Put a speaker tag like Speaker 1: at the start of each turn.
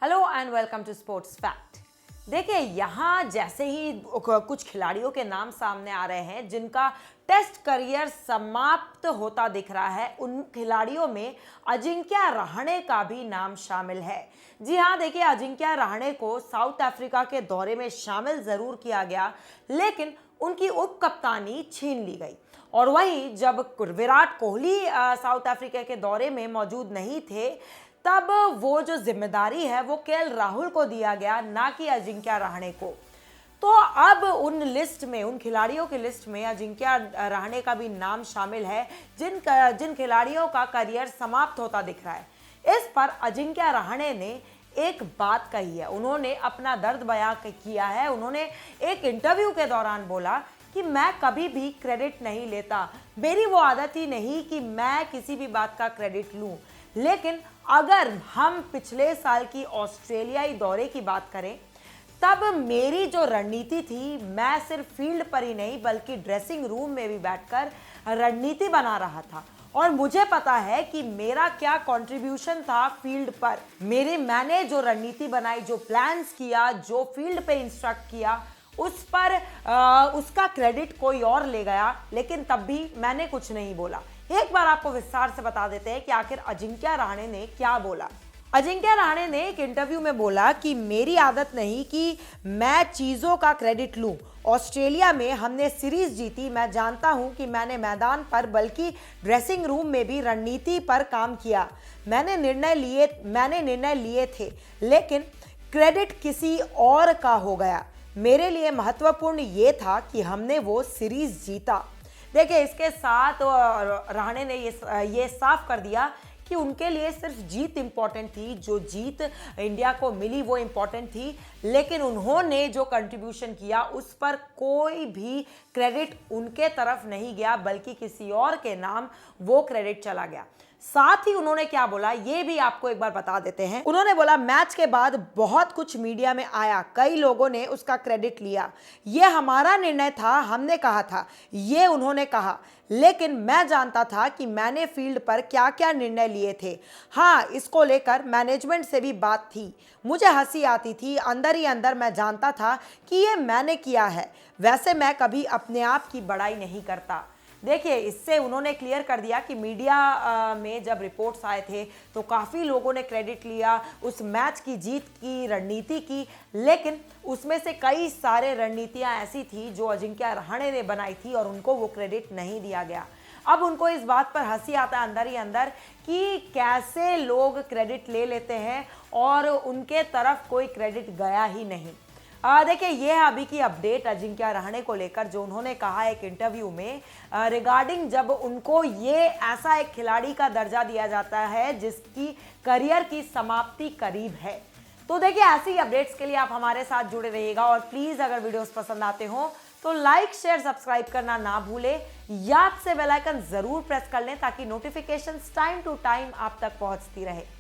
Speaker 1: Hello and welcome to sports fact. देखिए, यहाँ जैसे ही कुछ खिलाड़ियों के नाम सामने आ रहे हैं जिनका टेस्ट करियर समाप्त होता दिख रहा है, उन खिलाड़ियों में अजिंक्य रहाणे का भी नाम शामिल है। जी हाँ, देखिए, अजिंक्य रहाणे को साउथ अफ्रीका के दौरे में शामिल जरूर किया गया, लेकिन उनकी उप कप्तानी छीन ली गई। और वहीं जब विराट कोहली साउथ अफ्रीका के दौरे में मौजूद नहीं थे, तब वो जो जिम्मेदारी है वो केएल राहुल को दिया गया, ना कि अजिंक्य रहाणे को। तो अब उन खिलाड़ियों की लिस्ट में अजिंक्य रहाणे का भी नाम शामिल है जिन खिलाड़ियों का करियर समाप्त होता दिख रहा है। इस पर अजिंक्य रहाणे ने एक बात कही है, उन्होंने अपना दर्द बयां किया है। उन्होंने एक इंटरव्यू के दौरान बोला कि मैं कभी भी क्रेडिट नहीं लेता, मेरी वो आदत ही नहीं कि मैं किसी भी बात का क्रेडिट लूं। लेकिन अगर हम पिछले साल की ऑस्ट्रेलियाई दौरे की बात करें, तब मेरी जो रणनीति थी, मैं सिर्फ फील्ड पर ही नहीं बल्कि ड्रेसिंग रूम में भी बैठकर रणनीति बना रहा था और मुझे पता है कि मेरा क्या कंट्रीब्यूशन था फील्ड पर। मैंने जो रणनीति बनाई, जो प्लान्स किया, जो फील्ड पे इंस्ट्रक्ट किया, उस पर उसका क्रेडिट कोई और ले गया, लेकिन तब भी मैंने कुछ नहीं बोला। एक बार आपको विस्तार से बता देते हैं कि आखिर अजिंक्य रहाणे ने क्या बोला। अजिंक्य रहाणे ने एक इंटरव्यू में बोला कि मेरी आदत नहीं कि मैं चीज़ों का क्रेडिट लूं। ऑस्ट्रेलिया में हमने सीरीज जीती, मैं जानता हूं कि मैंने मैदान पर बल्कि ड्रेसिंग रूम में भी रणनीति पर काम किया। मैंने निर्णय लिए थे, लेकिन क्रेडिट किसी और का हो गया। मेरे लिए महत्वपूर्ण ये था कि हमने वो सीरीज जीता। देखिए, इसके साथ रहाणे ने ये साफ कर दिया कि उनके लिए सिर्फ जीत इंपॉर्टेंट थी, जो जीत इंडिया को मिली वो इंपॉर्टेंट थी, लेकिन उन्होंने जो कंट्रीब्यूशन किया उस पर कोई भी क्रेडिट उनके तरफ नहीं गया, बल्कि किसी और के नाम वो क्रेडिट चला गया। साथ ही उन्होंने क्या बोला ये भी आपको एक बार बता देते हैं। उन्होंने बोला, मैच के बाद बहुत कुछ मीडिया में आया, कई लोगों ने उसका क्रेडिट लिया, ये हमारा निर्णय था, हमने कहा था, ये उन्होंने कहा, लेकिन मैं जानता था कि मैंने फील्ड पर क्या क्या निर्णय लिए थे। हाँ, इसको लेकर मैनेजमेंट से भी बात थी, मुझे हंसी आती थी, अंदर ही अंदर मैं जानता था कि ये मैंने किया है। वैसे मैं कभी अपने आप की बड़ाई नहीं करता। देखिए, इससे उन्होंने क्लियर कर दिया कि मीडिया में जब रिपोर्ट्स आए थे तो काफ़ी लोगों ने क्रेडिट लिया उस मैच की जीत की, रणनीति की, लेकिन उसमें से कई सारे रणनीतियां ऐसी थी जो अजिंक्य रहाणे ने बनाई थी और उनको वो क्रेडिट नहीं दिया गया। अब उनको इस बात पर हंसी आता है अंदर ही अंदर कि कैसे लोग क्रेडिट ले लेते हैं और उनके तरफ कोई क्रेडिट गया ही नहीं। देखिए, ये है अभी की अपडेट अजिंक्य रहाणे को लेकर, जो उन्होंने कहा एक इंटरव्यू में रिगार्डिंग जब उनको ये ऐसा एक खिलाड़ी का दर्जा दिया जाता है जिसकी करियर की समाप्ति करीब है। तो देखिए, ऐसी अपडेट्स के लिए आप हमारे साथ जुड़े रहिएगा और प्लीज़ अगर वीडियोस पसंद आते हो तो लाइक, शेयर, सब्सक्राइब करना ना भूलें। याद से बेल आइकन ज़रूर प्रेस कर लें ताकि नोटिफिकेशंस टाइम टू टाइम आप तक पहुंचती रहे।